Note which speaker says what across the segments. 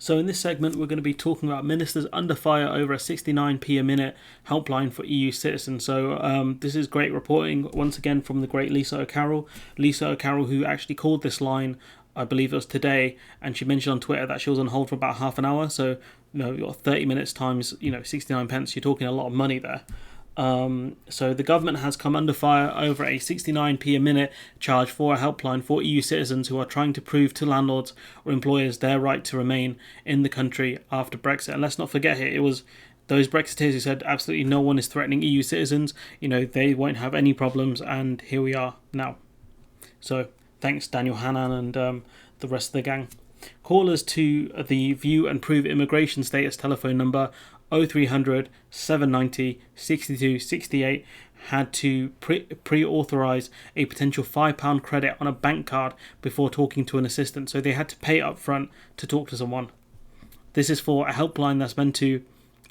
Speaker 1: So in this segment, we're going to be talking about ministers under fire over a 69p a minute helpline for EU citizens. So this is great reporting once again from the great Lisa O'Carroll. Lisa O'Carroll, who actually called this line, I believe it was today, and she mentioned on Twitter that she was on hold for about half an hour. So you've got 30 minutes times 69 pence. You're talking a lot of money there. So the government has come under fire over a 69p a minute charge for a helpline for EU citizens who are trying to prove to landlords or employers their right to remain in the country after Brexit. And let's not forget here, it was those Brexiteers who said absolutely no one is threatening EU citizens, they won't have any problems, and here we are now. So thanks Daniel Hannan and the rest of the gang. Callers to the View and Prove Immigration Status telephone number 0300 790 62 68 had to pre-authorise a potential £5 credit on a bank card before talking to an assistant. So they had to pay up front to talk to someone. This is for a helpline that's meant to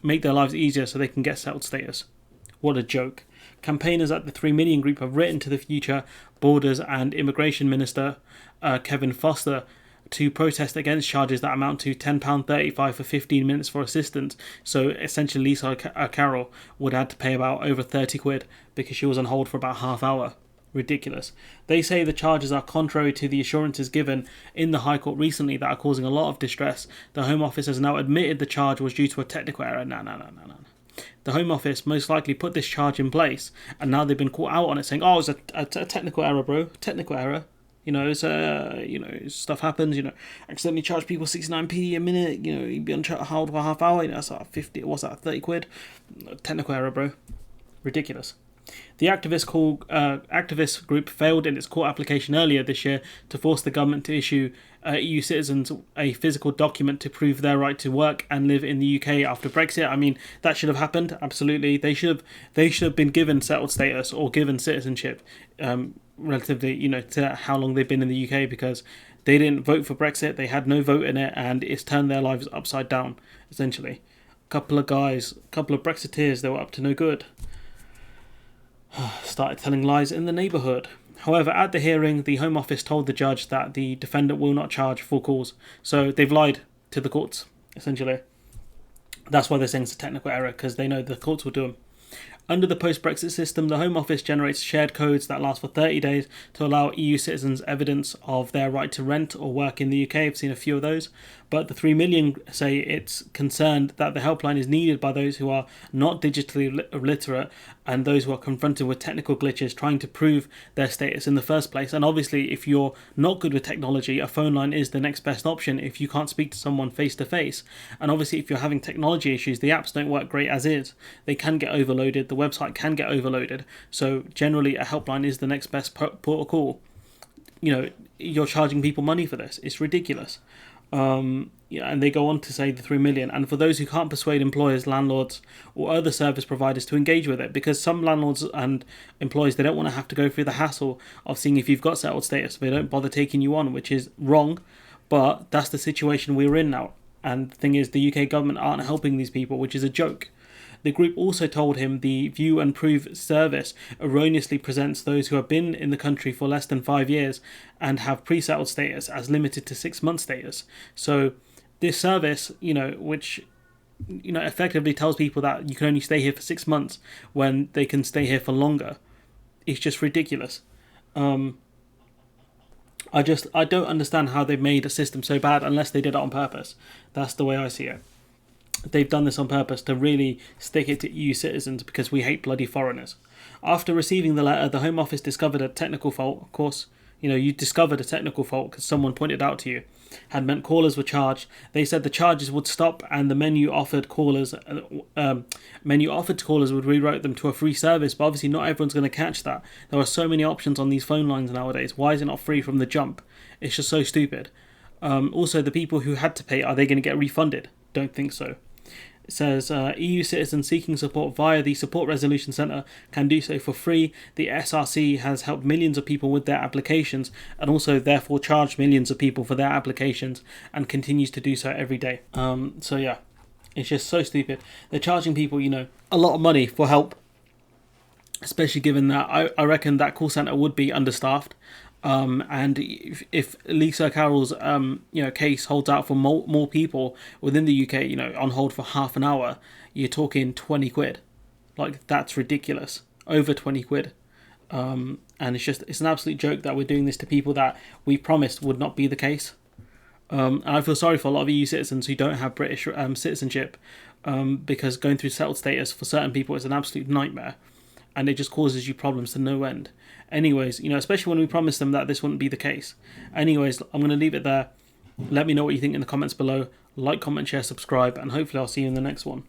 Speaker 1: make their lives easier so they can get settled status. What a joke. Campaigners at the 3 Million Group have written to the future Borders and Immigration Minister Kevin Foster to protest against charges that amount to £10.35 for 15 minutes for assistance. So essentially Lisa O'Carroll would have to pay about over 30 quid because she was on hold for about half hour. Ridiculous. They say the charges are contrary to the assurances given in the High Court recently that are causing a lot of distress. The Home Office has now admitted the charge was due to a technical error. No. The Home Office most likely put this charge in place, and now they've been caught out on it saying, oh, it's a technical error, bro. Technical error. Stuff happens, accidentally charge people 69p a minute, you'd be on hold for a half hour, that's like 50, what's that, 30 quid? Technical error, bro. Ridiculous. The activist group failed in its court application earlier this year to force the government to issue EU citizens a physical document to prove their right to work and live in the UK after Brexit. I mean, that should have happened, absolutely. They should have been given settled status or given citizenship relatively, to how long they've been in the UK, because they didn't vote for Brexit, they had no vote in it, and it's turned their lives upside down, essentially. A couple of Brexiteers, they were up to no good. Started telling lies in the neighbourhood. However, at the hearing, the Home Office told the judge that the defendant will not charge full cause. So they've lied to the courts, essentially. That's why they're saying it's a technical error, because they know the courts will do them. Under the post-Brexit system, the Home Office generates shared codes that last for 30 days to allow EU citizens evidence of their right to rent or work in the UK. I've seen a few of those. But the 3 million say it's concerned that the helpline is needed by those who are not digitally literate and those who are confronted with technical glitches trying to prove their status in the first place. And obviously, if you're not good with technology, a phone line is the next best option if you can't speak to someone face to face. And obviously, if you're having technology issues, the apps don't work great as is. They can get overloaded. The website can get overloaded. So generally, a helpline is the next best port of call. You're charging people money for this. It's ridiculous. And they go on to say the 3 million, and for those who can't persuade employers, landlords or other service providers to engage with it, because some landlords and employers, they don't want to have to go through the hassle of seeing if you've got settled status, so they don't bother taking you on, which is wrong, but that's the situation we're in now. And the thing is, the UK government aren't helping these people, which is a joke. The group also told him the View and Prove service erroneously presents those who have been in the country for less than 5 years and have pre-settled status as limited to 6 month status. So this service, which effectively tells people that you can only stay here for 6 months when they can stay here for longer, is just ridiculous. I don't understand how they've made a system so bad unless they did it on purpose. That's the way I see it. They've done this on purpose to really stick it to EU citizens because we hate bloody foreigners. After receiving the letter, the Home Office discovered a technical fault. Of course, you discovered a technical fault because someone pointed out to you. Had meant callers were charged. They said the charges would stop and the menu offered to callers would rewrite them to a free service. But obviously not everyone's going to catch that. There are so many options on these phone lines nowadays. Why is it not free from the jump? It's just so stupid. Also, the people who had to pay, are they going to get refunded? Don't think so. It says EU citizens seeking support via the Support Resolution Centre can do so for free. The SRC has helped millions of people with their applications and also therefore charged millions of people for their applications and continues to do so every day. It's just so stupid. They're charging people, a lot of money for help, especially given that I reckon that call centre would be understaffed. And if Lisa Carroll's case holds out for more people within the UK, on hold for half an hour, you're talking 20 quid. Like, that's ridiculous. Over 20 quid. And it's an absolute joke that we're doing this to people that we promised would not be the case. And I feel sorry for a lot of EU citizens who don't have British citizenship, because going through settled status for certain people is an absolute nightmare, and it just causes you problems to no end. Anyways, especially when we promised them that this wouldn't be the case. Anyways, I'm going to leave it there. Let me know what you think in the comments below. Like, comment, share, subscribe, and hopefully I'll see you in the next one.